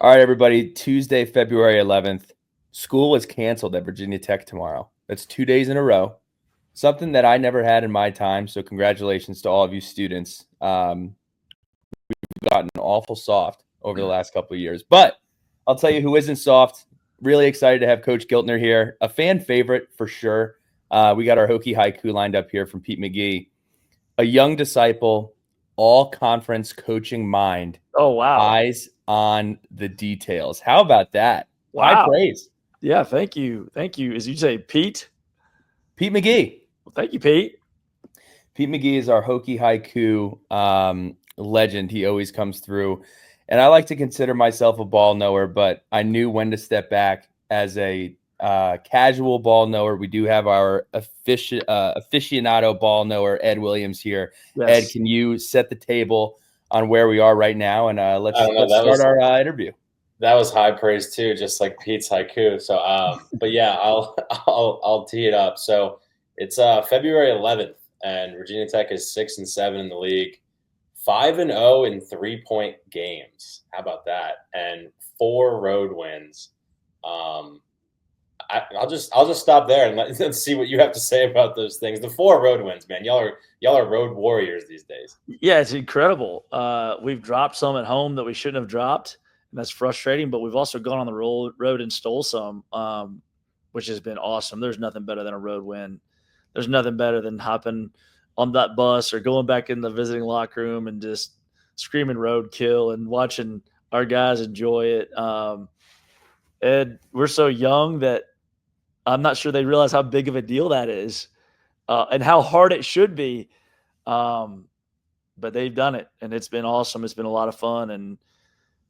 All right, everybody. Tuesday, February 11th. School is canceled at Virginia Tech tomorrow. That's 2 days in a row. Something that I never had in my time. So congratulations to all of you students. We've gotten awful soft over the last couple of years. But I'll tell you who isn't soft. Really excited to have Coach Giltner here. A fan favorite for sure. We got our Hokie haiku lined up here from Pete McGee. A young disciple, all conference coaching mind. Oh, wow. Eyes on the details. How about that? Wow. High praise. Yeah, thank you. Thank you. As you say, Pete? Pete McGee. Well, thank you, Pete. Pete McGee is our Hokie haiku legend. He always comes through. And I like to consider myself a ball knower, but I knew when to step back as a casual ball knower. We do have our aficionado ball knower, Ed Williams, here. Yes. Ed, can you set the table on where we are right now? And let's start our interview. That was high praise too, just like Pete's haiku. So, but yeah, I'll tee it up. So it's February 11th, and Virginia Tech is 6-7 in the league, 5-0 in 3-point games. How about that? And 4 road wins. I'll just stop there and let's see what you have to say about those things. The 4 road wins, man. Y'all are road warriors these days. Yeah, it's incredible. We've dropped some at home that we shouldn't have dropped, and that's frustrating. But we've also gone on the road and stole some, which has been awesome. There's nothing better than a road win. There's nothing better than hopping on that bus or going back in the visiting locker room and just screaming roadkill and watching our guys enjoy it. Ed, we're so young that I'm not sure they realize how big of a deal that is and how hard it should be. But they've done it, and it's been awesome. It's been a lot of fun, and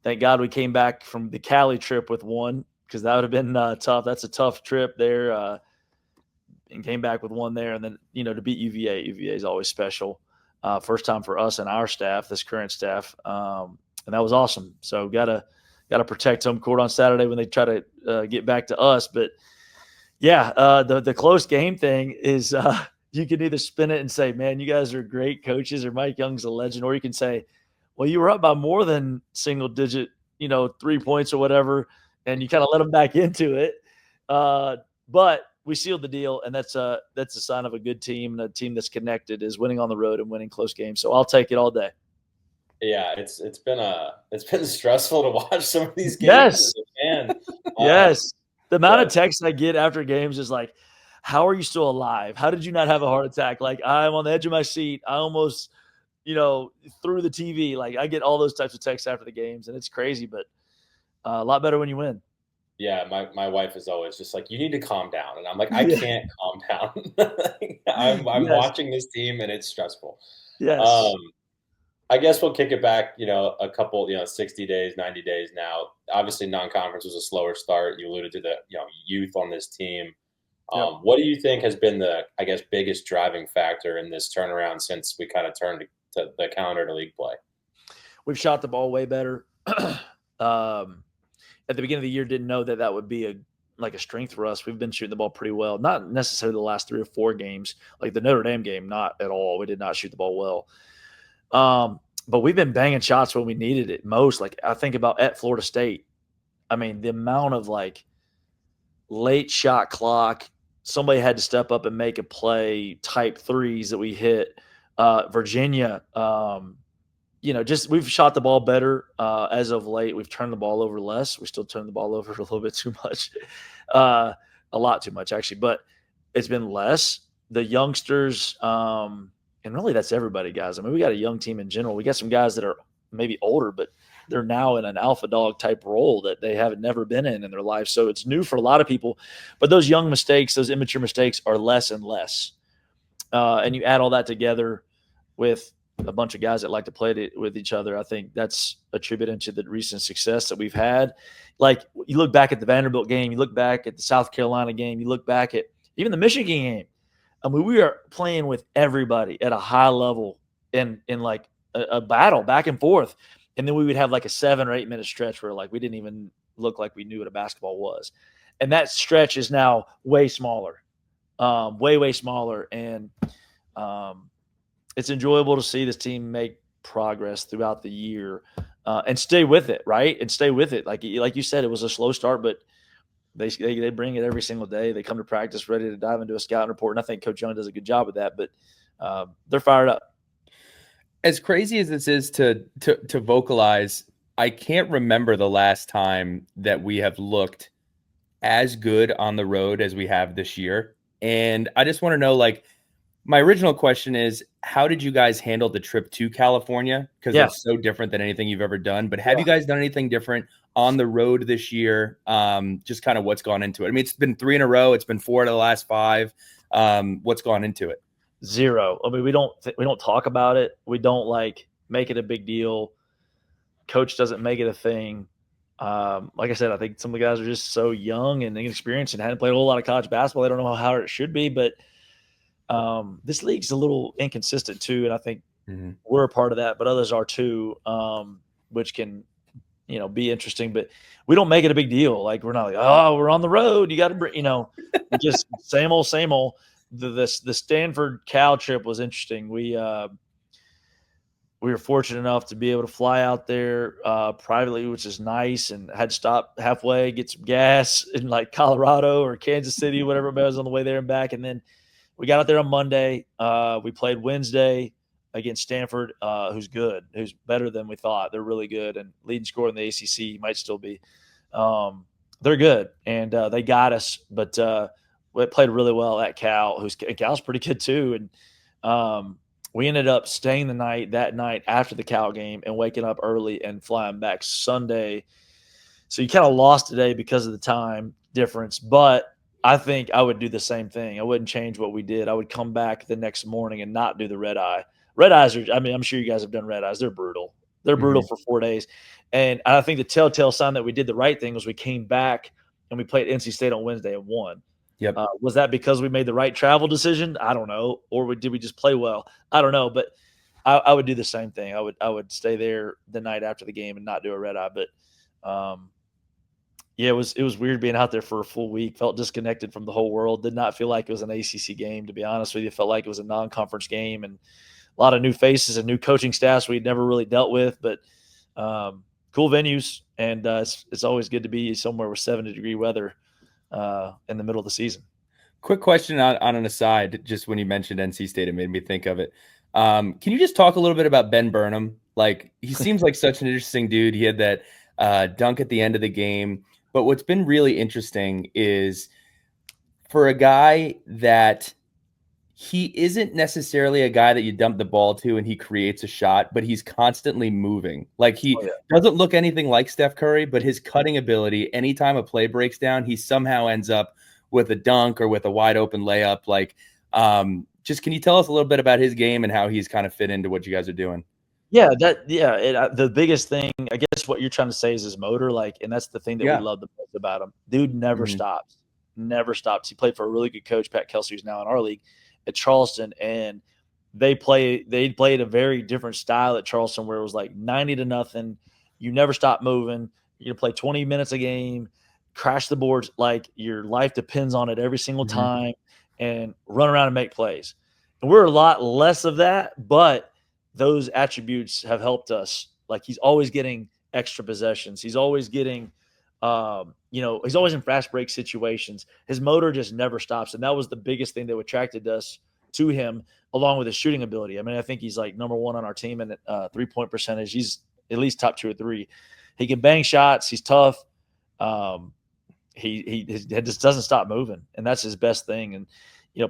thank God we came back from the Cali trip with one, because that would have been tough. That's a tough trip there, and came back with one there. And then, to beat UVA. UVA is always special. First time for us and our staff, this current staff, and that was awesome. So got to protect home court on Saturday when they try to get back to us. But yeah, the close game thing is you can either spin it and say, man, you guys are great coaches, or Mike Young's a legend, or you can say, well, you were up by more than single digit, 3 points or whatever, and you kind of let them back into it. But we sealed the deal, and that's a sign of a good team, and a team that's connected is winning on the road and winning close games. So I'll take it all day. Yeah, it's been stressful to watch some of these games Yes. as a fan. Yes. The amount of texts I get after games is like, how are you still alive? How did you not have a heart attack? Like, I'm on the edge of my seat. I almost, threw the TV. Like, I get all those types of texts after the games, and it's crazy, but a lot better when you win. Yeah, my wife is always just like, you need to calm down. And I'm like, I can't calm down. I'm watching this team, and it's stressful. Yes. I guess we'll kick it back, a couple, 60 days, 90 days now. Obviously, non-conference was a slower start. You alluded to the, youth on this team. Yep. What do you think has been the, I guess, biggest driving factor in this turnaround since we kind of turned to the calendar to league play? We've shot the ball way better. At the beginning of the year, didn't know that would be a strength for us. We've been shooting the ball pretty well. Not necessarily the last 3 or 4 games, like the Notre Dame game, not at all. We did not shoot the ball well. But we've been banging shots when we needed it most. Like, I think about at Florida State. I mean, the amount of late shot clock, somebody had to step up and make a play type threes that we hit. Virginia, we've shot the ball better as of late. We've turned the ball over less. We still turn the ball over a little bit too much, a lot too much actually, but it's been less. The youngsters, and really that's everybody, guys. I mean, we got a young team in general. We got some guys that are maybe older, but they're now in an alpha dog type role that they have never been in their life. So it's new for a lot of people, but those young mistakes, those immature mistakes are less and less. And you add all that together with a bunch of guys that like to play with each other. I think that's attributed to the recent success that we've had. Like, you look back at the Vanderbilt game, you look back at the South Carolina game, you look back at even the Michigan game. I mean, we are playing with everybody at a high level in like a battle back and forth. And then we would have like a 7 or 8 minute stretch where we didn't even look like we knew what a basketball was. And that stretch is now way smaller, way smaller. And it's enjoyable to see this team make progress throughout the year. and stay with it, right? And stay with it. Like you said, it was a slow start, but they bring it every single day. They come to practice ready to dive into a scouting report, and I think Coach Young does a good job of that. But they're fired up. As crazy as this is to vocalize, I can't remember the last time that we have looked as good on the road as we have this year. And I just want to know, like, my original question is, how did you guys handle the trip to California? Because Yeah. it's so different than anything you've ever done. But have Yeah. you guys done anything different on the road this year? Just kind of what's gone into it. I mean, it's been 3 in a row. It's been 4 out of the last 5. What's gone into it? Zero. I mean, we don't talk about it. We don't like make it a big deal. Coach doesn't make it a thing. Like I said, I think some of the guys are just so young and inexperienced and hadn't played a whole lot of college basketball. They don't know how hard it should be, but this league's a little inconsistent too, and I think we're a part of that, but others are too, which can be interesting. But we don't make it a big deal. Like, we're not like, oh, we're on the road, you got to bring, just same old, same old. The Stanford Cal trip was interesting. We were fortunate enough to be able to fly out there privately, which is nice, and had to stop halfway, get some gas in like Colorado or Kansas City, whatever it was, on the way there and back. And then we got out there on Monday. We played Wednesday against Stanford, who's good, who's better than we thought. They're really good, and leading scorer in the ACC, might still be. They're good, and they got us, but we played really well at Cal. Cal's pretty good too, and we ended up staying that night after the Cal game and waking up early and flying back Sunday. So you kind of lost today because of the time difference, but I think I would do the same thing. I wouldn't change what we did. I would come back the next morning and not do the red eye. Red eyes are, I mean, I'm sure you guys have done red eyes. They're brutal. They're brutal for 4 days. And I think the telltale sign that we did the right thing was we came back and we played NC State on Wednesday and won. Yep. Was that because we made the right travel decision? I don't know. Or did we just play well? I don't know. But I would do the same thing. I would stay there the night after the game and not do a red eye. But yeah, it was weird being out there for a full week. Felt disconnected from the whole world. Did not feel like it was an ACC game, to be honest with you. Felt like it was a non-conference game, and a lot of new faces and new coaching staffs we'd never really dealt with. But cool venues, and it's always good to be somewhere with 70-degree weather in the middle of the season. Quick question on an aside, just when you mentioned NC State, it made me think of it. Can you just talk a little bit about Ben Burnham? Like, he seems like such an interesting dude. He had that dunk at the end of the game. But what's been really interesting is, for a guy that he isn't necessarily a guy that you dump the ball to and he creates a shot, but he's constantly moving. Like, he doesn't look anything like Steph Curry, but his cutting ability, anytime a play breaks down, he somehow ends up with a dunk or with a wide open layup. Like, just can you tell us a little bit about his game and how he's kind of fit into what you guys are doing? Yeah, the biggest thing, I guess what you're trying to say, is his motor, like, and that's the thing that we love the most about him. Dude never stops. Never stops. He played for a really good coach, Pat Kelsey, who's now in our league at Charleston, and they played a very different style at Charleston, where it was like 90-0. You never stop moving. You're gonna play 20 minutes a game, crash the boards, like your life depends on it every single time, and run around and make plays. And we're a lot less of that, but those attributes have helped us. Like, he's always getting extra possessions. He's always getting, he's always in fast break situations. His motor just never stops. And that was the biggest thing that attracted us to him, along with his shooting ability. I mean, I think he's like number 1 on our team in 3-point percentage. He's at least top 2 or 3. He can bang shots. He's tough. He just doesn't stop moving. And that's his best thing. And,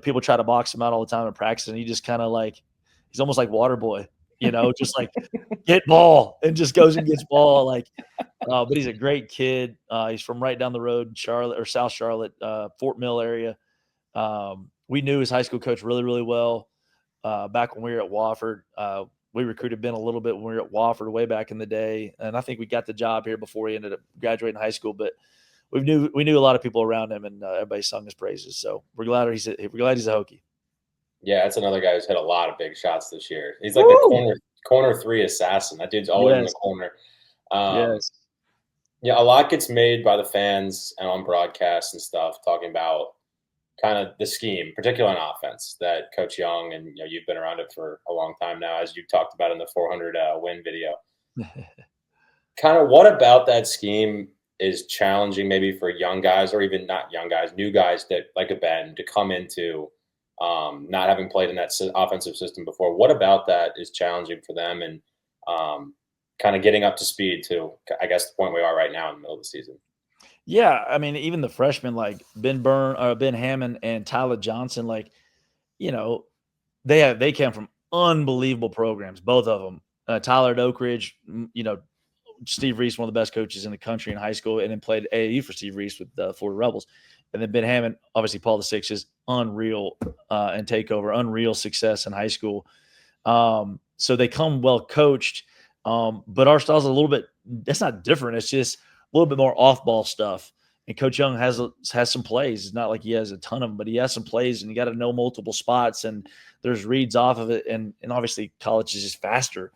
people try to box him out all the time in practice, and he just kind of like, he's almost like water boy, just like get ball and just goes and gets ball. Like, but he's a great kid. He's from right down the road in Charlotte, or South Charlotte, Fort Mill area. We knew his high school coach really, really well back when we were at Wofford. We recruited Ben a little bit when we were at Wofford way back in the day, and I think we got the job here before he ended up graduating high school. But we knew a lot of people around him, and everybody sung his praises. So we're glad he's a Hokie. Yeah, that's another guy who's hit a lot of big shots this year. He's like the corner 3 assassin. That dude's always in the corner. Yes. Yeah, a lot gets made by the fans and on broadcasts and stuff, talking about kind of the scheme, particularly on offense, that Coach Young, and you've been around it for a long time now, as you talked about in the 400 win video. kind of what about that scheme is challenging maybe for young guys or even not young guys, new guys that like a Ben to come into not having played in that offensive system before? What about that is challenging for them and kind of getting up to speed to, I guess, the point we are right now in the middle of the season? Yeah, I mean, even the freshmen like Ben Hammond and Tyler Johnson, like, you know, they came from unbelievable programs, both of them. Tyler at Oak Ridge, Steve Reese, one of the best coaches in the country in high school, and then played AAU for Steve Reese with the Florida Rebels. And then Ben Hammond, obviously Paul the Six's unreal and takeover, unreal success in high school. So they come well coached, but our style's a little bit. That's not different. It's just a little bit more off ball stuff. And Coach Young has some plays. It's not like he has a ton of them, but he has some plays, and you got to know multiple spots. And there's reads off of it, and obviously college is just faster.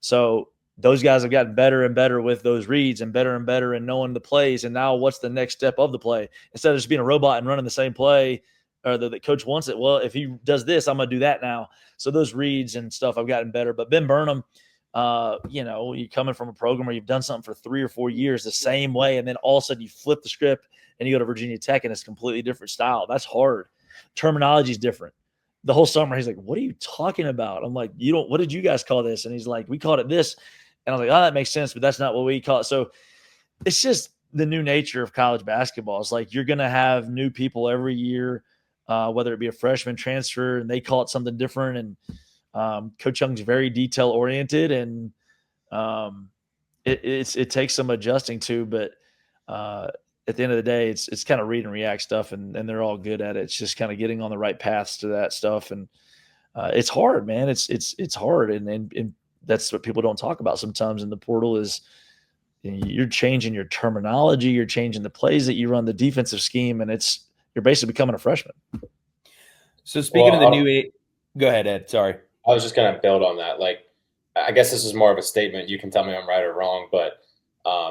So those guys have gotten better and better with those reads, and better in knowing the plays. And now, what's the next step of the play? Instead of just being a robot and running the same play, or the coach wants it. Well, if he does this, I'm going to do that now. So those reads and stuff have gotten better. But Ben Burnham, you're coming from a program where you've done something for 3 or 4 years the same way, and then all of a sudden you flip the script and you go to Virginia Tech and it's a completely different style. That's hard. Terminology is different. The whole summer he's like, "What are you talking about?" I'm like, what did you guys call this?" And he's like, "We called it this." And I was like, "Oh, that makes sense, but that's not what we call it." So it's just the new nature of college basketball. It's like you're going to have new people every year, whether it be a freshman transfer and they call it something different. And Coach Young's very detail oriented, and it takes some adjusting to. But at the end of the day, it's kind of read and react stuff, and they're all good at it. It's just kind of getting on the right paths to that stuff, and it's hard, man. It's hard, and that's what people don't talk about sometimes in the portal is you're changing your terminology, you're changing the plays that you run, the defensive scheme, and you're basically becoming a freshman. So speaking of the new go ahead, Ed. Sorry. I was just going to build on that. Like, I guess this is more of a statement. You can tell me I'm right or wrong, but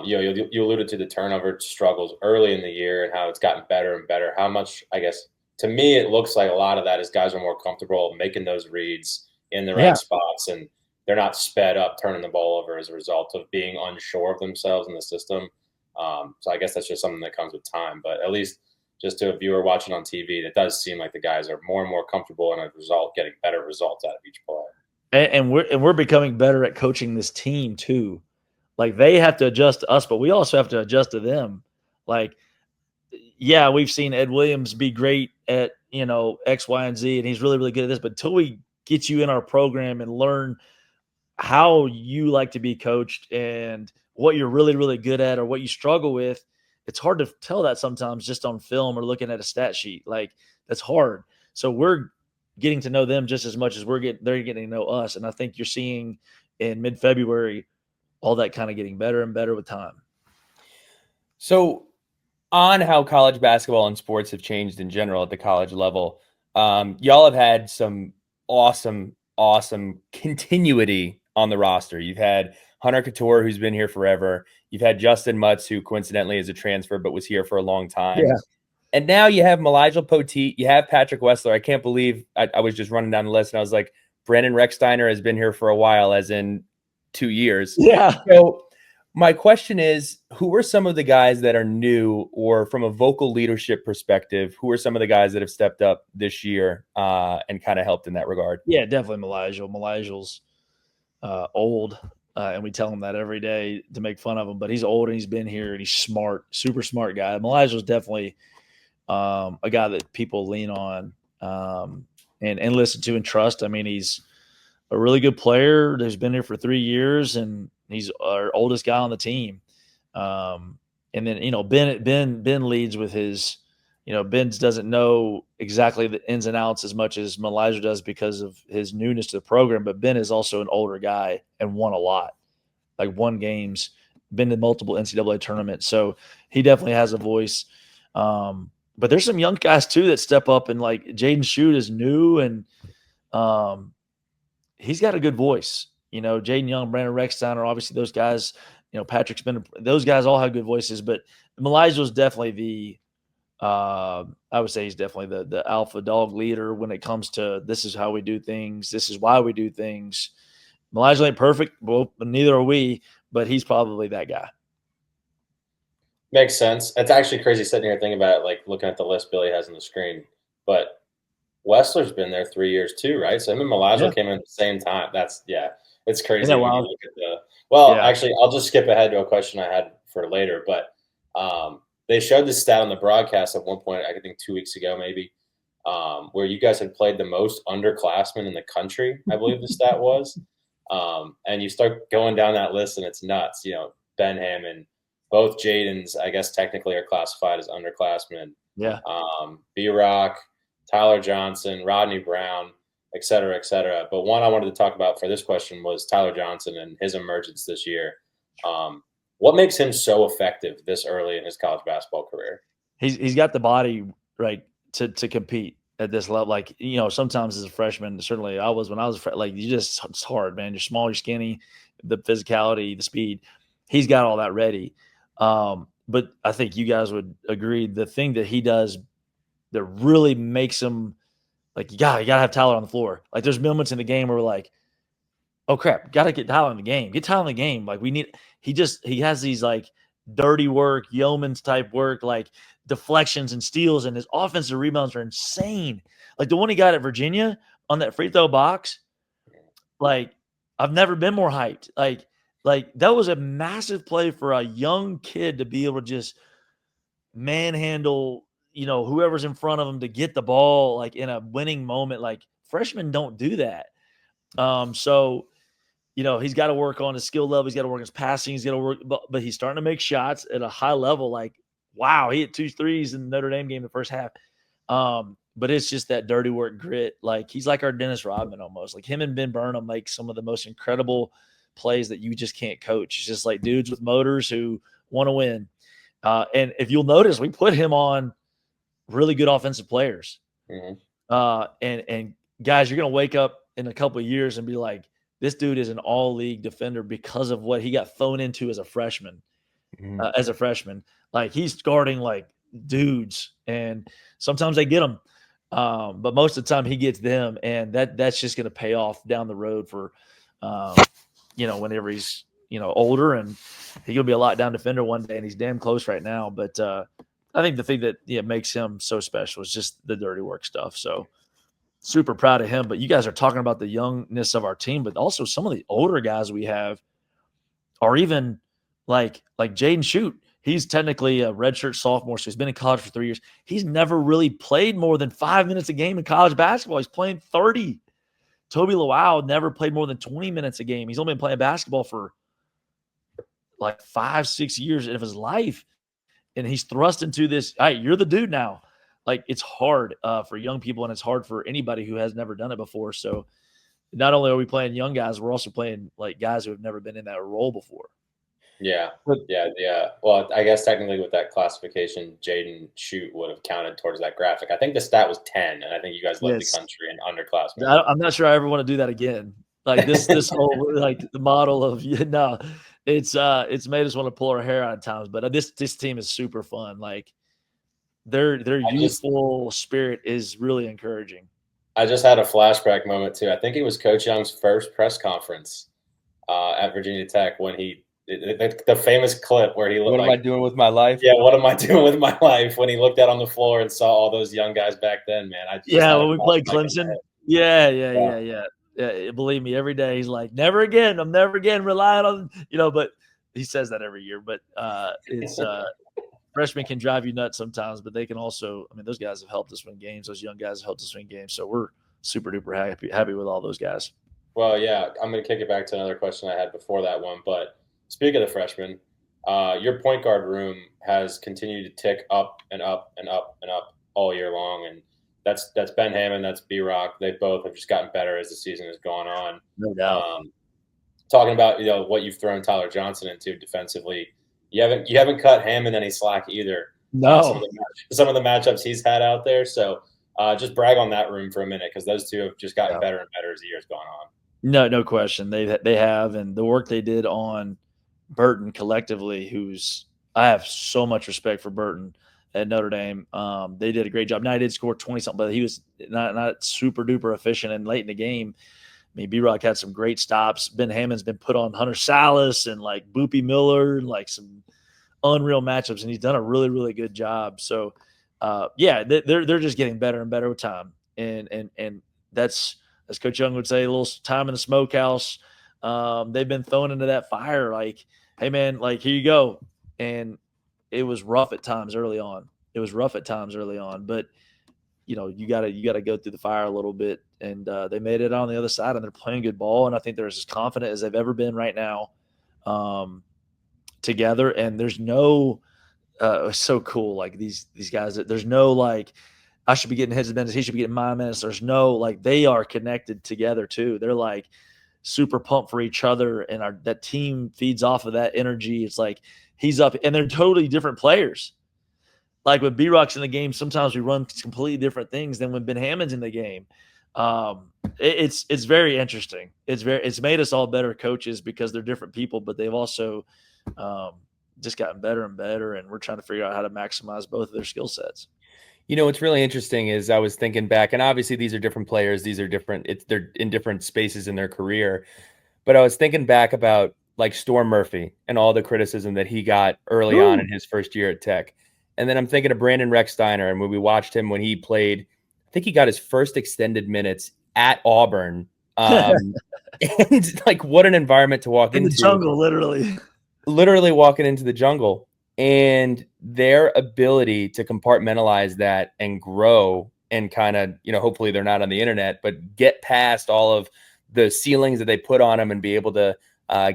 you alluded to the turnover struggles early in the year and how it's gotten better and better. How much, I guess, to me, it looks like a lot of that is guys are more comfortable making those reads in the right spots, and they're not sped up turning the ball over as a result of being unsure of themselves in the system. So I guess that's just something that comes with time. But at least just to a viewer watching on TV, it does seem like the guys are more and more comfortable and as a result getting better results out of each play. And we're becoming better at coaching this team too. Like they have to adjust to us, but we also have to adjust to them. Like, yeah, we've seen Ed Williams be great at, X, Y, and Z, and he's really, really good at this. But until we get you in our program and learn how you like to be coached and what you're really, really good at or what you struggle with, it's hard to tell that sometimes just on film or looking at a stat sheet. Like that's hard. So we're getting to know them just as much as they're getting to know us. And I think you're seeing in mid-February all that kind of getting better and better with time. So on how college basketball and sports have changed in general at the college level, y'all have had some awesome continuity on the roster. You've had Hunter Couture, who's been here forever. You've had Justin Mutz, who coincidentally is a transfer, but was here for a long time. Yeah. And now you have Malijal Poteet. You have Patrick Wessler. I can't believe I was just running down the list and I was like, Brandon Recksteiner has been here for a while, as in 2 years. Yeah. So my question is, who are some of the guys that are new, or from a vocal leadership perspective, who are some of the guys that have stepped up this year and kind of helped in that regard? Yeah, definitely Malijal. Malajal's old, and we tell him that every day to make fun of him, but he's old and he's been here and he's smart, super smart guy. Malajal's definitely a guy that people lean on and listen to and trust. I mean, he's a really good player that's been here for 3 years, and he's our oldest guy on the team. And then, Ben leads with his, Ben doesn't know exactly the ins and outs as much as Malijal does because of his newness to the program. But Ben is also an older guy and won a lot, like won games, been to multiple NCAA tournaments. So he definitely has a voice. But there's some young guys too that step up, and like Jaden Schutt is new, and he's got a good voice. Jaden Young, Brandon Recksteiner, obviously those guys, Patrick's been – those guys all have good voices. But Malajal's definitely I would say he's definitely the alpha dog leader when it comes to this is how we do things. This is why we do things. Malijal ain't perfect. Well, neither are we. but he's probably that guy. Makes sense. It's actually crazy sitting here thinking about it, like looking at the list Billy has on the screen. But Wessler's been there 3 years too, right? So him and Milagro came in at the same time. It's crazy when you look at actually, I'll just skip ahead to a question I had for later. But they showed this stat on the broadcast at one point, I think 2 weeks ago, maybe, where you guys had played the most underclassmen in the country, I believe the stat was. And you start going down that list, and it's nuts. Ben Hammond, both Jadens, I guess technically are classified as underclassmen. Yeah. B-Rock, Tyler Johnson, Rodney Brown, et cetera, et cetera. But one I wanted to talk about for this question was Tyler Johnson and his emergence this year. What makes him so effective this early in his college basketball career? He's got the body right to compete at this level. Like, sometimes as a freshman, certainly I was when I was like, it's hard, man. You're small, you're skinny, the physicality, the speed. He's got all that ready. But I think you guys would agree the thing that he does that really makes him like, you gotta have Tyler on the floor. Like, there's moments in the game where we're like, oh crap, gotta get Tyler in the game. Get Tyler in the game. Like, he has these like dirty work, yeoman's type work, like deflections and steals, and his offensive rebounds are insane. Like the one he got at Virginia on that free throw box, like I've never been more hyped. Like that was a massive play for a young kid to be able to just manhandle, whoever's in front of him to get the ball like in a winning moment. Like freshmen don't do that. So he's got to work on his skill level. He's got to work on his passing. He's got to work, but he's starting to make shots at a high level. Like, wow, he hit 2 threes in the Notre Dame game the first half. But it's just that dirty work grit. Like, he's like our Dennis Rodman almost. Like, him and Ben Burnham make some of the most incredible plays that you just can't coach. It's just like dudes with motors who want to win. And if you'll notice, we put him on really good offensive players. Mm-hmm. And guys, you're going to wake up in a couple of years and be like, this dude is an all-league defender because of what he got thrown into as a freshman. Like, he's guarding like dudes, and sometimes they get them, but most of the time he gets them, and that's just going to pay off down the road for, whenever he's older, and he's gonna be a lockdown defender one day, and he's damn close right now. But I think the thing that makes him so special is just the dirty work stuff. So super proud of him. But you guys are talking about the youngness of our team, but also some of the older guys we have are even like Jaden Shoot. He's technically a redshirt sophomore, so he's been in college for 3 years. He's never really played more than 5 minutes a game in college basketball. He's playing 30. Toby Lawau never played more than 20 minutes a game. He's only been playing basketball for like 5-6 years of his life. And he's thrust into this, all right, you're the dude now. Like, it's hard for young people, and it's hard for anybody who has never done it before. So not only are we playing young guys, we're also playing like guys who have never been in that role before. Yeah. Well, I guess technically with that classification, Jaden Shoot would have counted towards that graphic. I think the stat was 10, and I think you guys led the country in underclassmen. I'm not sure I ever want to do that again. Like this whole like the model of it's made us want to pull our hair out at times. But this team is super fun. Like their youthful spirit is really encouraging. I just had a flashback moment too. I think it was Coach Young's first press conference at Virginia Tech when the famous clip where he looked what am I doing with my life? Yeah, what am I doing with my life? When he looked out on the floor and saw all those young guys back then, man. When we played Clemson. Yeah. Believe me, every day he's like, never again. I'm never again relying on, but he says that every year. But it's freshmen can drive you nuts sometimes, but they can also, those guys have helped us win games. Those young guys have helped us win games. So we're super duper happy with all those guys. Well, yeah, I'm going to kick it back to another question I had before that one. But speaking of the freshmen, your point guard room has continued to tick up and up and up and up all year long. And that's Ben Hammond, that's B-Rock. They both have just gotten better as the season has gone on. No doubt. Talking about what you've thrown Tyler Johnson into defensively, you haven't cut Hammond any slack either. No, some of the matchups he's had out there. So just brag on that room for a minute, because those two have just gotten better and better as the year's gone on. No question. They have, and the work they did on Burton collectively, I have so much respect for Burton at Notre Dame. They did a great job. Now, he did score 20-something, but he was not super duper efficient and late in the game. mean, B-Rock had some great stops. Ben Hammond's been put on Hunter Salas and like Boopy Miller and like some unreal matchups, and he's done a really, really good job. So, yeah, they're just getting better and better with time, and that's, as Coach Young would say, a little time in the smokehouse. They've been thrown into that fire, like, hey man, like here you go, and it was rough at times early on. But you gotta go through the fire a little bit, and they made it on the other side, and they're playing good ball, and I think they're as confident as they've ever been right now, together. And there's no, it's so cool, like these guys. There's no like, I should be getting his minutes, he should be getting my minutes. There's no like, they are connected together too. They're like super pumped for each other, and that team feeds off of that energy. It's like he's up, and they're totally different players. Like when B-Rock's in the game, sometimes we run completely different things than when Ben Hammond's in the game. It's very interesting. It's made us all better coaches because they're different people, but they've also just gotten better and better, and we're trying to figure out how to maximize both of their skill sets. What's really interesting is I was thinking back, and obviously these are different players. These are different. They're in different spaces in their career. But I was thinking back about like Storm Murphy and all the criticism that he got early on in his first year at Tech. And then I'm thinking of Brandon Recksteiner, and when we watched him when he played, I think he got his first extended minutes at Auburn. And like, what an environment to walk in into. The jungle, literally walking into the jungle, and their ability to compartmentalize that and grow and kind of, hopefully they're not on the internet, but get past all of the ceilings that they put on them and be able to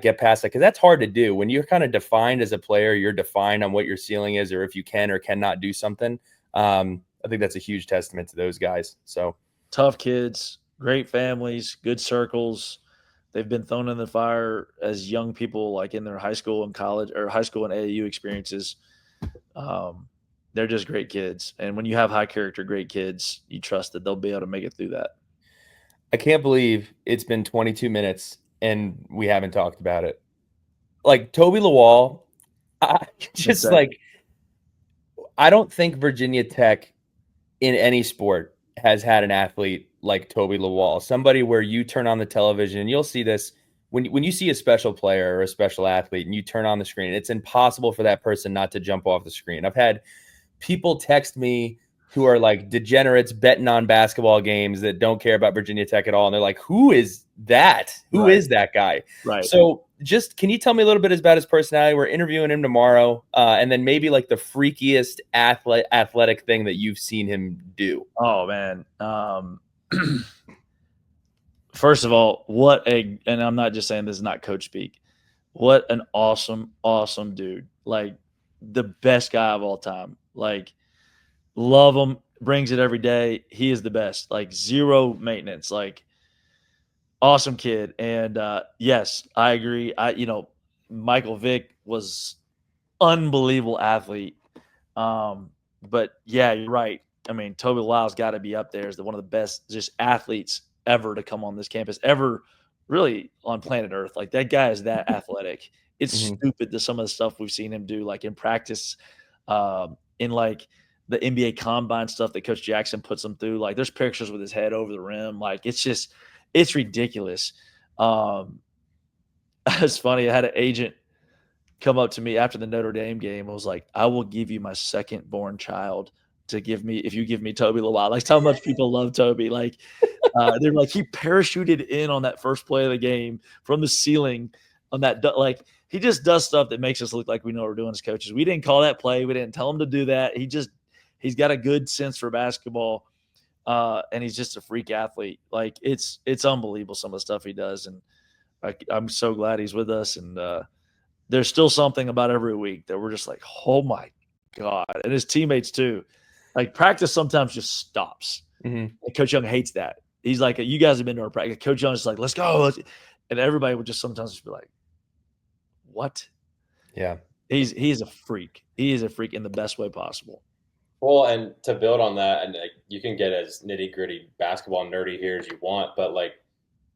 get past that. Cause that's hard to do when you're kind of defined as a player, you're defined on what your ceiling is, or if you can or cannot do something. I think that's a huge testament to those guys. So tough kids, great families, good circles. They've been thrown in the fire as young people, like in their high school and college, or high school and AAU experiences. They're just great kids. And when you have high character, great kids, you trust that they'll be able to make it through that. I can't believe it's been 22 minutes and we haven't talked about it. Like Toby Lawal, I don't think Virginia Tech in any sport has had an athlete like Toby Lawal, somebody where you turn on the television and you'll see this when you see a special player or a special athlete and you turn on the screen, it's impossible for that person not to jump off the screen. I've had people text me who are like degenerates betting on basketball games that don't care about Virginia Tech at all. And they're like, who is that? Who is that guy? Right. So just, can you tell me a little bit about his personality? We're interviewing him tomorrow. And then maybe like the freakiest athletic thing that you've seen him do. Oh man. First of all, and I'm not just saying this is not coach speak. What an awesome, awesome dude. Like the best guy of all time. Like, love him, brings it every day. He is the best. Like zero maintenance. Like awesome kid. And yes, I agree. Michael Vick was unbelievable athlete. But yeah, you're right. I mean, Toby Lyle's got to be up there as one of the best just athletes ever to come on this campus, ever really on planet Earth. Like that guy is that athletic. It's stupid to some of the stuff we've seen him do, like in practice, in like the NBA combine stuff that Coach Jackson puts him through. Like there's pictures with his head over the rim. Like it's ridiculous. It's funny. I had an agent come up to me after the Notre Dame game. I was like, I will give you my second born child if you give me Toby Lawal. Like how much people love Toby. Like they're like, he parachuted in on that first play of the game from the ceiling on that. Like he just does stuff that makes us look like we know what we're doing as coaches. We didn't call that play. We didn't tell him to do that. He's got a good sense for basketball. And he's just a freak athlete. Like it's unbelievable some of the stuff he does. And I'm so glad he's with us. And there's still something about every week that we're just like, oh my God. And his teammates too. Like practice sometimes just stops. And Coach Young hates that. He's like, you guys have been to our practice. Coach Young's just like, let's go. And everybody would just sometimes just be like, what? Yeah. He's a freak. He is a freak in the best way possible. Well, and to build on that, and you can get as nitty gritty basketball nerdy here as you want, but like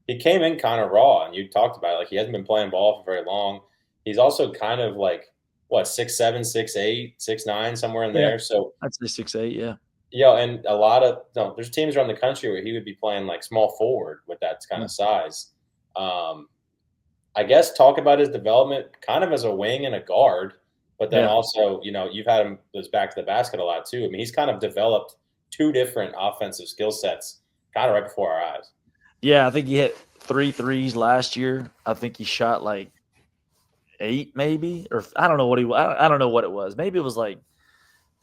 he came in kind of raw, and you talked about it. Like he hasn't been playing ball for very long. He's also kind of like 6'7", 6'8", 6'9", somewhere in there. So I'd say 6'8", yeah. And a lot of there's teams around the country where he would be playing like small forward with that kind of size. I guess talk about his development kind of as a wing and a guard, but then Yeah. also, you've had him goes back to the basket a lot too. I mean, he's kind of developed two different offensive skill sets kind of right before our eyes. Yeah, I think he hit 3 threes last year. I think he shot like 8 maybe, or I don't know what I don't know what it was. Maybe it was like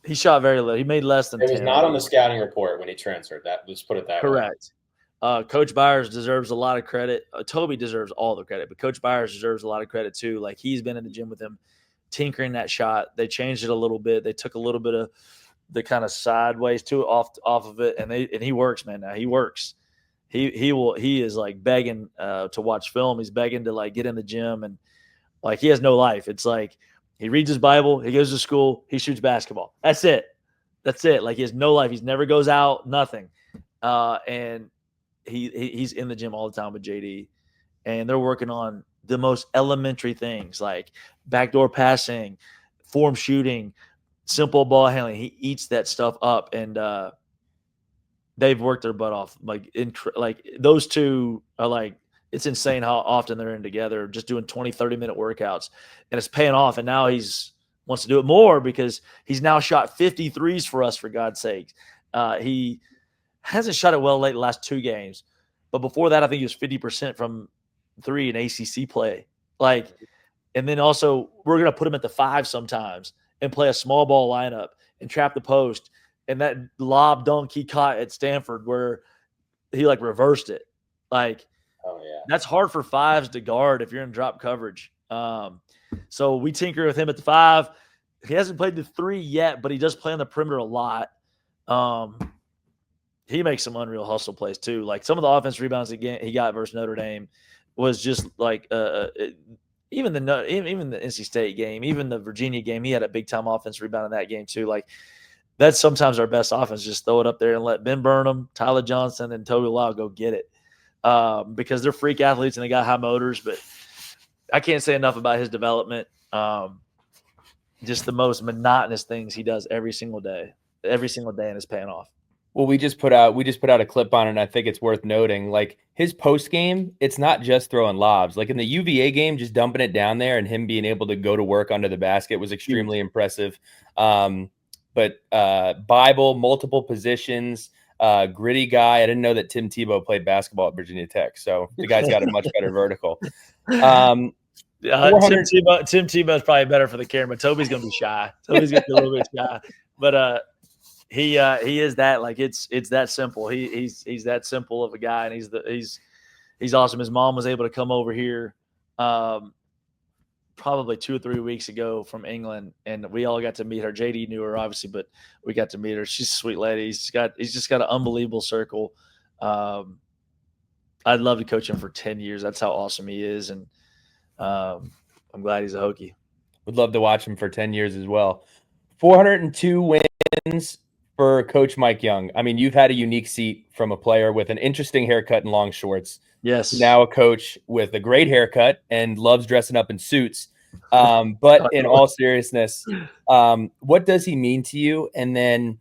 he shot very low. He made less than It was 10, I not on the think. scouting report when he transferred. Let's put it that way. Correct. Coach Byers deserves a lot of credit. Toby deserves all the credit, but Coach Byers deserves a lot of credit too. Like, he's been in the gym with him, tinkering that shot. They changed it a little bit. They took a little bit of the kind of sideways to off of it, and he works, man. Now he works. He is like begging to watch film. He's begging to like get in the gym, and like he has no life. It's like he reads his Bible, he goes to school, he shoots basketball. That's it. That's it. Like, he has no life. He's never goes out, nothing. And he's in the gym all the time with JD, and they're working on the most elementary things like backdoor passing, form shooting, simple ball handling. He eats that stuff up, and they've worked their butt off. Like, those two are like, it's insane how often they're in together, just doing 20, 30-minute workouts, and it's paying off. And now he's wants to do it more because he's now shot 50 threes for us, for God's sake. He hasn't shot it well late the last 2 games, but before that, I think he was 50% from 3 in ACC play. Like, and then also we're going to put him at the 5 sometimes and play a small ball lineup and trap the post. And that lob dunk he caught at Stanford where he like reversed it. Like, Oh yeah. that's hard for 5s to guard if you're in drop coverage. So we tinker with him at the 5. He hasn't played the 3 yet, but he does play on the perimeter a lot. He makes some unreal hustle plays too. Like, some of the offense rebounds he got versus Notre Dame was just like even the NC State game, even the Virginia game, he had a big time offense rebound in that game too. Like, that's sometimes our best offense. Just throw it up there and let Ben Burnham, Tyler Johnson, and Toby Lau go get it. Because they're freak athletes and they got high motors, but I can't say enough about his development. Just the most monotonous things he does every single day, and it's paying off. Well, we just put out a clip on it, and I think it's worth noting. Like, his post game, it's not just throwing lobs. Like in the UVA game, just dumping it down there and him being able to go to work under the basket was extremely impressive. But Bible, multiple positions, gritty guy. I didn't know that Tim Tebow played basketball at Virginia Tech, so the guy's got a much better vertical. Tim Tebow is probably better for the camera. Toby's gonna be shy. Toby's gonna be a little bit shy, but he is that, like, it's that simple. He's that simple of a guy, and he's awesome. His mom was able to come over here probably 2 or 3 weeks ago from England, and we all got to meet her. JD knew her obviously, but we got to meet her. She's a sweet lady. He's just got an unbelievable circle. I'd love to coach him for 10 years. That's how awesome he is, and I'm glad he's a Hokie. Would love to watch him for 10 years as well. 402 wins for Coach Mike Young. I mean, you've had a unique seat from a player with an interesting haircut and long shorts. Yes. Now a coach with a great haircut and loves dressing up in suits. But in all seriousness, what does he mean to you? And then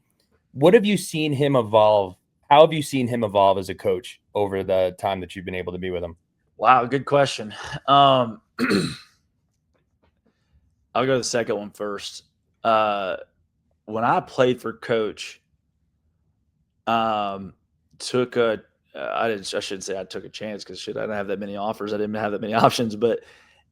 what have you seen him evolve? How have you seen him evolve as a coach over the time that you've been able to be with him? Wow, good question. I'll go to the second one first. When I played for Coach, I shouldn't say I took a chance because I didn't have that many offers. I didn't have that many options, but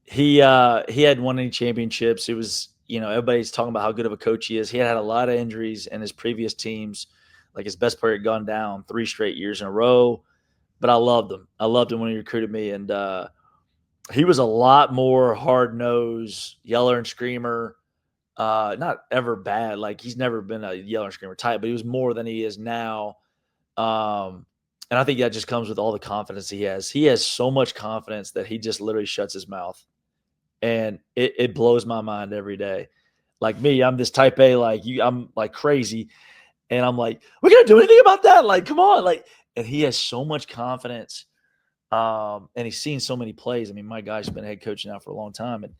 he hadn't won any championships. It was, everybody's talking about how good of a coach he is. He had a lot of injuries in his previous teams. Like, his best player had gone down 3 straight years in a row, but I loved him. I loved him when he recruited me. And he was a lot more hard-nosed, yeller and screamer. Not ever bad. Like, he's never been a yeller and screamer type, but he was more than he is now. And I think that just comes with all the confidence he has. He has so much confidence that he just literally shuts his mouth. And it blows my mind every day. Like me, I'm this type A, I'm like crazy. And I'm like, we're going to do anything about that? Like, come on. Like, and he has so much confidence. And he's seen so many plays. I mean, my guy's been a head coach now for a long time. And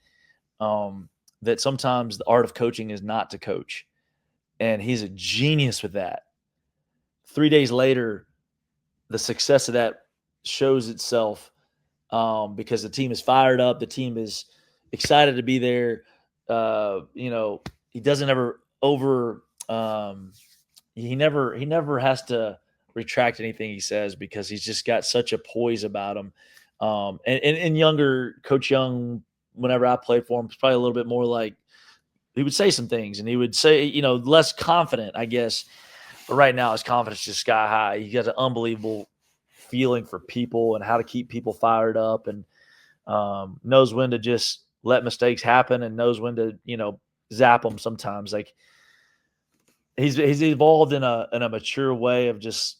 that sometimes the art of coaching is not to coach. And he's a genius with that. 3 days later, the success of that shows itself because the team is fired up. The team is excited to be there. He doesn't ever he never has to retract anything he says because he's just got such a poise about him. And younger Coach Young, whenever I played for him, was probably a little bit more like he would say some things and he would say, less confident, I guess. But right now, his confidence is just sky high. He has an unbelievable feeling for people and how to keep people fired up, and knows when to just let mistakes happen and knows when to zap them sometimes. Like he's evolved in a mature way of just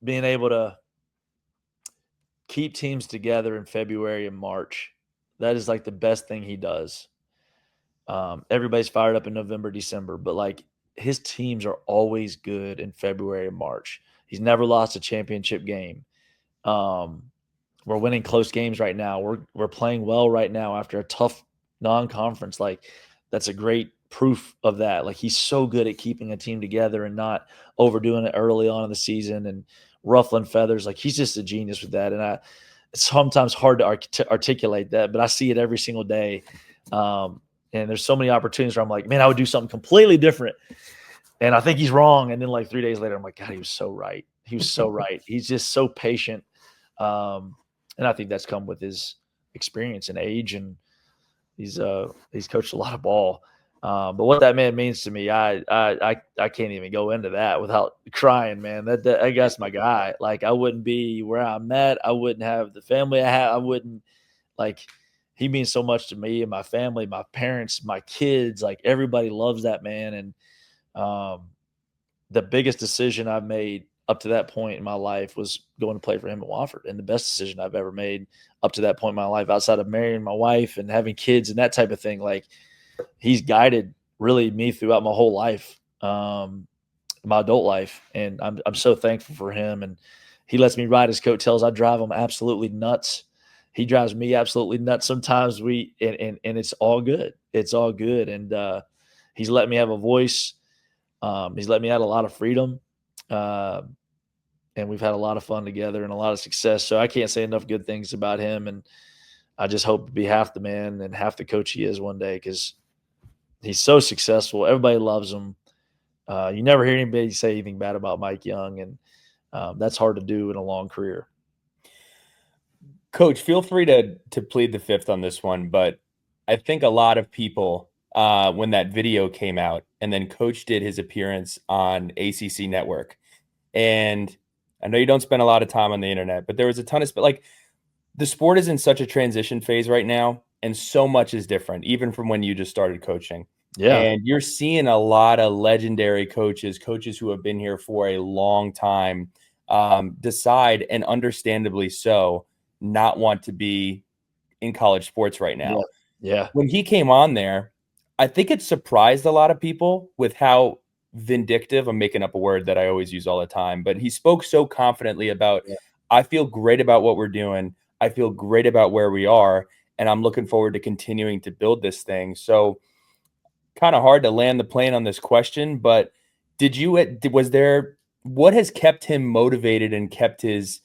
being able to keep teams together in February and March. That is like the best thing he does. Everybody's fired up in November, December, but like his teams are always good in February and March. He's never lost a championship game. We're winning close games right now. We're playing well right now after a tough non-conference. Like that's a great proof of that. Like he's so good at keeping a team together and not overdoing it early on in the season and ruffling feathers. Like he's just a genius with that. And it's sometimes hard to articulate that, but I see it every single day. And there's so many opportunities where I'm like, man, I would do something completely different. And I think he's wrong. And then like 3 days later, I'm like, God, he was so right. He was so right. He's just so patient. And I think that's come with his experience and age. And he's coached a lot of ball. But what that man means to me, I can't even go into that without crying, man. That guy's my guy. Like I wouldn't be where I'm at. I wouldn't have the family I have. I wouldn't like. He means so much to me and my family, my parents, my kids. Like everybody loves that man. And the biggest decision I've made up to that point in my life was going to play for him at Wofford, and the best decision I've ever made up to that point in my life, outside of marrying my wife and having kids and that type of thing. Like he's guided really me throughout my whole life, my adult life, and I'm so thankful for him. And he lets me ride his coattails. I drive him absolutely nuts. He drives me absolutely nuts. Sometimes and it's all good. It's all good. And he's let me have a voice. He's let me have a lot of freedom. And we've had a lot of fun together and a lot of success. So I can't say enough good things about him. And I just hope to be half the man and half the coach he is one day, because he's so successful. Everybody loves him. You never hear anybody say anything bad about Mike Young, and that's hard to do in a long career. Coach, feel free to plead the fifth on this one, but I think a lot of people, when that video came out and then Coach did his appearance on ACC Network, and I know you don't spend a lot of time on the internet, but there was a ton of like the sport is in such a transition phase right now, and so much is different, even from when you just started coaching. Yeah. And you're seeing a lot of legendary coaches who have been here for a long time, decide, and understandably so, not want to be in college sports right now. Yeah. When he came on there, I think it surprised a lot of people with how vindictive, I'm making up a word that I always use all the time, but he spoke so confidently about, I feel great about what we're doing. I feel great about where we are, and I'm looking forward to continuing to build this thing. So kind of hard to land the plane on this question, but what has kept him motivated and kept his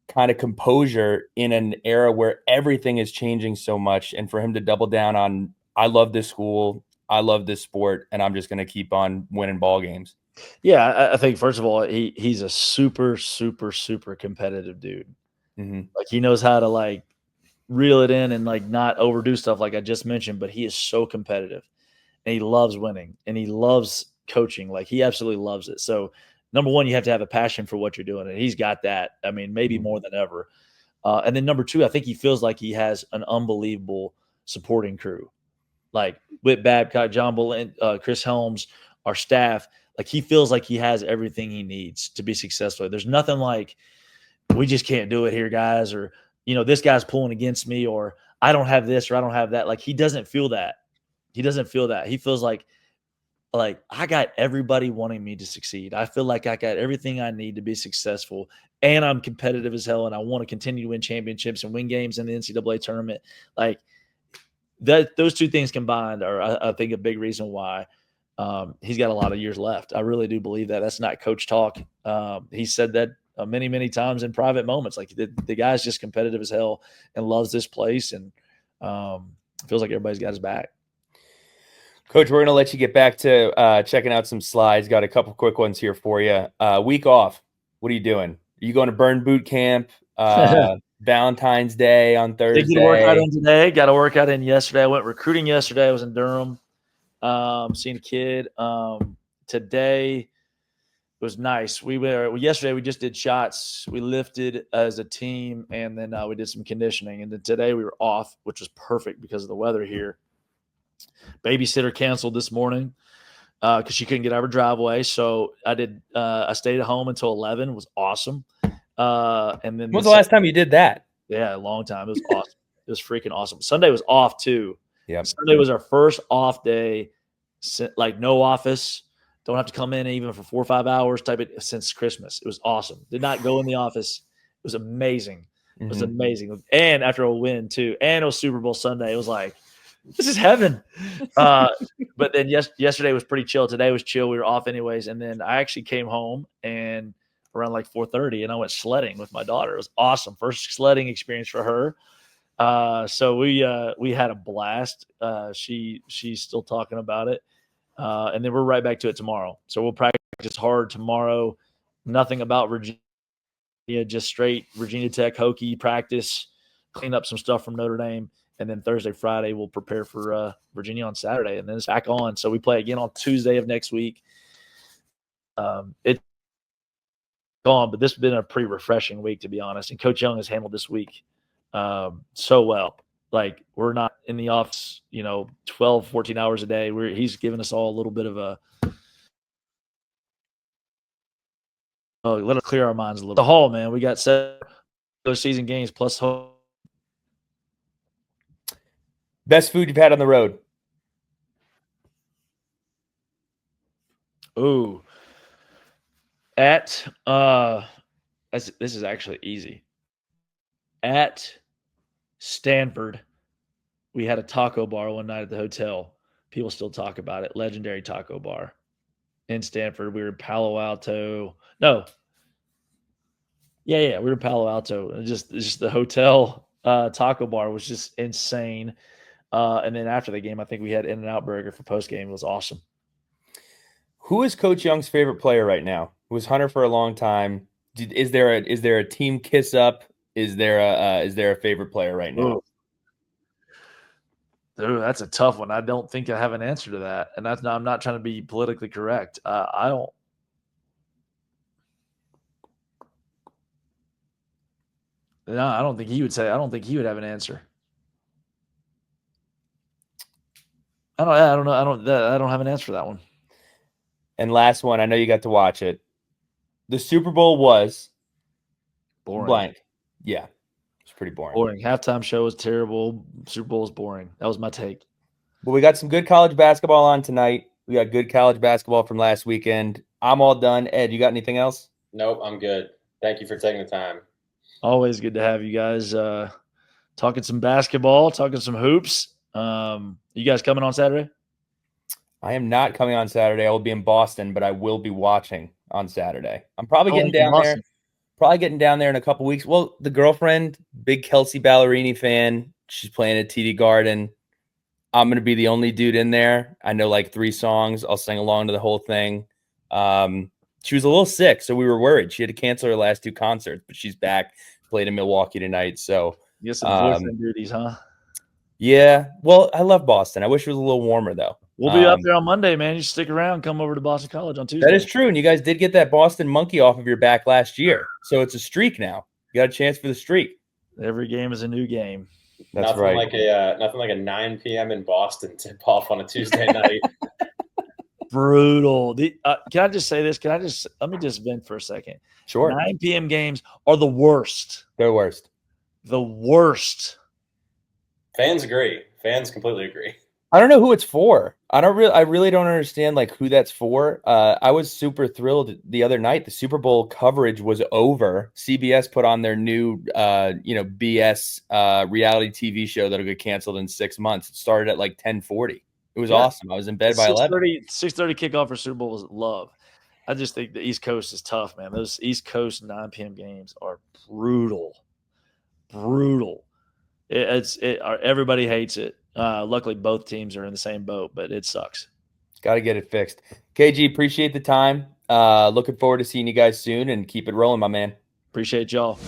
kind of composure in an era where everything is changing so much, and for him to double down on, I love this school, I love this sport, and I'm just going to keep on winning ball games? Yeah, I think first of all, he's a super, super, super competitive dude. Mm-hmm. Like he knows how to like reel it in and like not overdo stuff like I just mentioned, but he is so competitive and he loves winning and he loves coaching. Like he absolutely loves it. So number one, you have to have a passion for what you're doing, and he's got that. I mean, maybe more than ever. And then number two, I think he feels like he has an unbelievable supporting crew, like Whit Babcock, John Bullen, Chris Helms, our staff. Like he feels like he has everything he needs to be successful. There's nothing like, we just can't do it here, guys, or this guy's pulling against me, or I don't have this, or I don't have that. Like he doesn't feel that. He doesn't feel that. He feels like I got everybody wanting me to succeed. I feel like I got everything I need to be successful, and I'm competitive as hell, and I want to continue to win championships and win games in the NCAA tournament. Like those two things combined are, I think, a big reason why he's got a lot of years left. I really do believe that. That's not coach talk. He said that many, many times in private moments. Like the guy's just competitive as hell and loves this place, and feels like everybody's got his back. Coach, we're going to let you get back to checking out some slides. Got a couple quick ones here for you. Week off. What are you doing? Are you going to burn boot camp? Valentine's Day on Thursday. Did get a workout in today. Got a workout in yesterday. I went recruiting yesterday. I was in Durham. Seen a kid. Today it was nice. Yesterday we just did shots. We lifted as a team, and then we did some conditioning. And then today we were off, which was perfect because of the weather here. Babysitter canceled this morning because she couldn't get out of her driveway. So I stayed at home until 11. It was awesome. And then when was the last time you did that? Yeah, a long time. It was awesome. It was freaking awesome. Sunday was off too. Yeah. Sunday was our first off day, like no office. Don't have to come in even for 4 or 5 hours type of since Christmas. It was awesome. Did not go in the office. It was amazing. It was amazing. And after a win too. And it was Super Bowl Sunday. It was like, this is heaven. But then yesterday was pretty chill. Today was chill. We were off anyways. And then I actually came home and around like 4:30 and I went sledding with my daughter. It was awesome. First sledding experience for her. So we had a blast. She's still talking about it. And then we're right back to it tomorrow. So we'll practice hard tomorrow. Nothing about Virginia, just straight Virginia Tech Hokie practice, clean up some stuff from Notre Dame. And then Thursday, Friday, we'll prepare for Virginia on Saturday. And then it's back on. So we play again on Tuesday of next week. It's gone, but this has been a pretty refreshing week, to be honest. And Coach Young has handled this week so well. Like, we're not in the office, 12, 14 hours a day. He's given us all a little bit of a let us clear our minds a little. The Hall, man, we got 7 season games plus home. Best food you've had on the road? Ooh. This is actually easy. At Stanford, we had a taco bar one night at the hotel. People still talk about it. Legendary taco bar in Stanford. We were in Palo Alto. No. Yeah, we were in Palo Alto. Just the hotel taco bar was just insane. And then after the game, I think we had In-N-Out Burger for post game. It was awesome. Who is Coach Young's favorite player right now? Who was Hunter for a long time? Is there a team kiss up? Is there a favorite player right now? Dude, that's a tough one. I don't think I have an answer to that, and I'm not trying to be politically correct. I don't. No, I don't think he would say. I don't think he would have an answer. I don't know. I don't have an answer for that one. And last one, I know you got to watch it. The Super Bowl was boring. Blank. Yeah, it's pretty boring. Boring. Halftime show was terrible. Super Bowl was boring. That was my take. But we got some good college basketball on tonight. We got good college basketball from last weekend. I'm all done. Ed, you got anything else? Nope, I'm good. Thank you for taking the time. Always good to have you guys talking some basketball, talking some hoops. You guys coming on Saturday? I am not coming on Saturday. I will be in Boston, but I will be watching on Saturday. I'm probably getting down there. Probably getting down there in a couple weeks. Well, the girlfriend, big Kelsey Ballerini fan. She's playing at TD Garden. I'm going to be the only dude in there. I know like 3 songs. I'll sing along to the whole thing. She was a little sick, so we were worried. She had to cancel her last 2 concerts, but she's back. Played in Milwaukee tonight. So you get some boyfriend duties, huh? Yeah. Well, I love Boston. I wish it was a little warmer, though. We'll be up there on Monday, man. You stick around. Come over to Boston College on Tuesday. That is true. And you guys did get that Boston monkey off of your back last year. So it's a streak now. You got a chance for the streak. Every game is a new game. That's nothing right. Nothing like a 9 p.m. in Boston tip off on a Tuesday night. Brutal. Can I just say this? Let me just vent for a second. Sure. 9 p.m. games are the worst. They're worst. The worst. Fans agree. Fans completely agree. I don't know who it's for. I really don't understand like who that's for. I was super thrilled the other night. The Super Bowl coverage was over. CBS put on their new BS reality TV show that'll get canceled in 6 months. It started at like 10:40. It was Yeah. awesome. I was in bed by 11. 6:30 kickoff for Super Bowl was love. I just think the East Coast is tough, man. Those East Coast 9 p.m. games are brutal. Everybody hates it. Luckily, both teams are in the same boat, but it sucks. Got to get it fixed. KG, appreciate the time. Looking forward to seeing you guys soon, and keep it rolling, my man. Appreciate y'all.